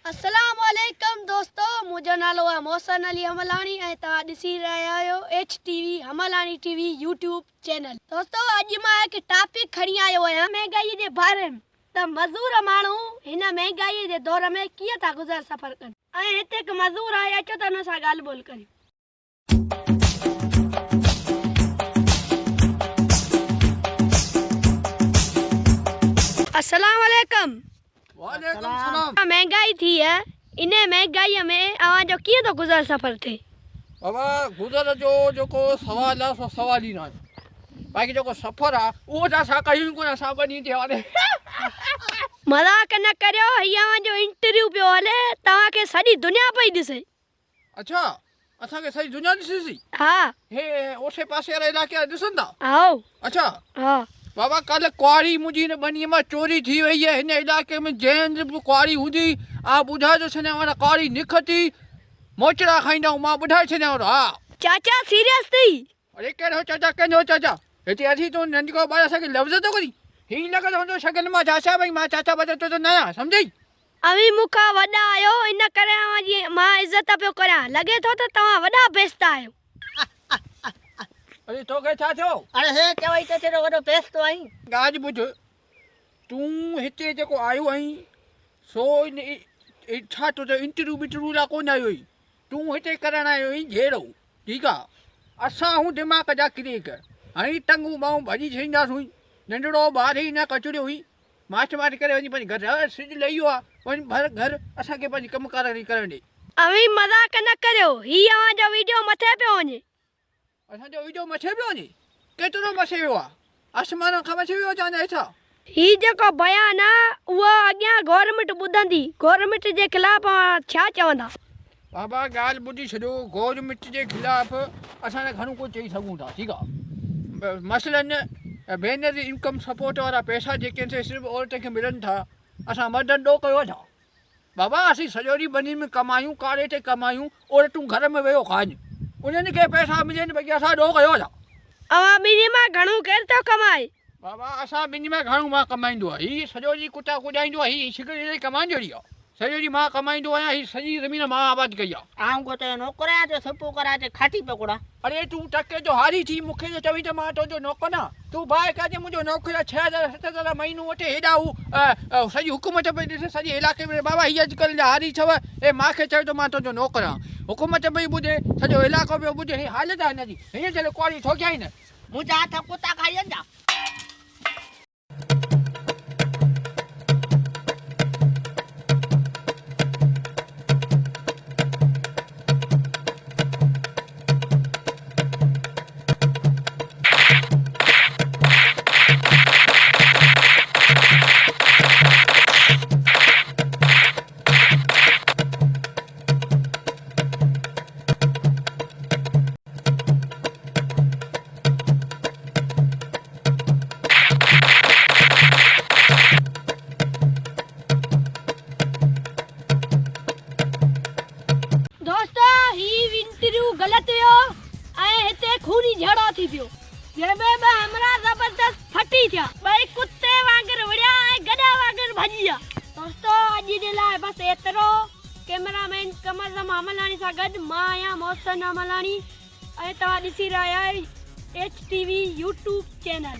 अस्सलाम वालेकुम दोस्तों, मुझो नालो है मोहसन अली हमलानी ऐं तव्हां ॾिसी रहिया आहियो HTV हमलानी TV YouTube चैनल। दोस्तों अॼु मां हिकु टॉपिक खणी आयो आहियां महंगाई जे बारे में। त मज़दूर माण्हू हिन महंगाई जे दौर में कीअं था गुज़र सफ़र कनि ऐं हिते हिकु मज़दूर आहे, अचो त हुन सां ॻाल्हि ॿोल करियूं। अस्सलाम वालेकुम। वालेकुम सलाम। महंगाई थी है, इन महंगाई में अवां जो कीअं तो गुज़र सफ़र थे? बाबा गुज़र जो को सवाल आहे सो सवाल ही ना बाक़ी जो सफ़र आहे उहो त असां कयूं कोन, असां ॿनी थिया हाणे। मज़ाक न करियो, हीअ अवां जो इंटरव्यू पियो हले, तव्हांखे सॼी दुनिया पई ॾिसे। अच्छा, असांखे सॼी दुनिया ॾिसी? हा। हे ओसे पासे वारा इलाइक़े ॾिसनि था? आओ। अच्छा। हा बाबा कल कुआरी मुंहिंजी हिन ॿनीअ मां चोरी थी वई आहे। हिन इलाइक़े में जंहिं बि कुआरी हूंदी आ ॿुधाए छॾियां वारा कुआरी निखती मोचड़ा खाईंदा मां ॿुधाए छॾियां। हा चाचा सीरियस थी? अरे कहिड़ो चाचा, कंहिंजो चाचा? हिते अची तूं नंढिको ॿार असांखे लफ़्ज़ थो करी? हीअं लॻंदो हूंदो शगन मां चाचा भई मां चाचा बचा तो न आहियां, सम्झी? अवी मूंखां वॾा आहियो, इन करे मां इज़त पियो करियां। लॻे थो त तव्हां वॾा बेस्ता आहियो। अरे तोखे छा थियो? अरे हे चवई त तेरो वॾो बेस्तो आहीं। ॻाल्हि ॿुध, तूं हिते जेको आयो आहीं सो छा तुंहिंजो इंटरव्यू लाइ कोन आयो आहीं। तूं हिते करणु आयो आहीं जहिड़ो, ठीकु आहे? असां हूं दिमाग़ जा क्रिएक हाणे टंगू ॿाहूं भॼी छॾींदासीं। नंढड़ो ॿार ई न कचड़ियो हुई माच माच करे वञी पंहिंजे घर सिज लही वियो आहे, वञी भर घर असांखे पंहिंजी कमकार करणु ॾे। अवी मज़ाक न करियो, हीअ अवां जो वीडियो मथे पियो वञे। असांजो वीडियो मथे पियो वञे? केतिरो मथे वियो आहे? आसमान खां मथे वियो चवंदा छा? ही जेको बयान आहे उहो अॻियां गवर्नमेंट ॿुधंदी, गवर्नमेंट जे ख़िलाफ़ छा चवंदा? बाबा ॻाल्हि ॿुधी छॾियो, गवर्नमेंट जे ख़िलाफ़ असां घणो कुझु चई सघूं था, ठीकु आहे? मसलन भेनर इनकम सपोर्ट वारा पैसा जेके आहिनि सिर्फ़ु औरत खे मिलनि था, असां मर्दनि ॾोह कयो था। बाबा असीं सॼो ॾींहुं ॿनी में कमायूं, कारे ते कमायूं, औरतूं घर में वेहो खाइनि, उन्हनि खे पैसा मिलनि भई असां ॾोह कयो था। अवां ॿिन्ही मां घणो केरु थो कमाए? बाबा असां ॿिन्ही में घणो मां कमाईंदो आहे। हीअ सॼो ॾींहुं कुटा कुॼाईंदो आहे, हीअ शिकिरी कमाइण जहिड़ी आहे। सॼो ॾींहुं मां कमाईंदो आहियां, हीअ सॼी ज़मीन मां आबाद कई आहे। आऊं को ते नौकर आहियां जो सुपो कराए ते खाटी पकोड़ा। अरे तूं टके जो हारी थी मूंखे जो चवीं त मां तुंहिंजो नौकर न? तूं भाई कजे मुंहिंजो नौकर 6000 7000 महीनो वठे, हेॾा हू सॼी हुकूमत पई ॾिसे सॼे इलाइक़े में। बाबा हीअ अॼुकल्ह जा हारी अथव, ऐं मूंखे चयो त मां तुंहिंजो नौकर आहियां। हुकूमत पई ॿुधे, सॼो इलाइक़ो पियो ॿुधे, हीअ हालत आहे हिनजी। हीअं चले कुआरी ठोकिया ई न। मुंहिंजा हथ कुता खाई वेंदा। इंटरव्यू गलत हुयो ऐं हिते खूनी झेड़ो थी पियो, जंहिंमें ॿ हमरा ज़बरदस्त फटी थिया, ॿई कुते वांगुरु विड़िया ऐं गॾा वांगुरु भॼी विया। दोस्तों अॼु जे लाइ बसि एतिरो। कैमरामैन कमर हमलानी सां गॾु मां आहियां मोहसन हमलानी ऐं तव्हां ॾिसी रहिया आहियो HTV YouTube चैनल।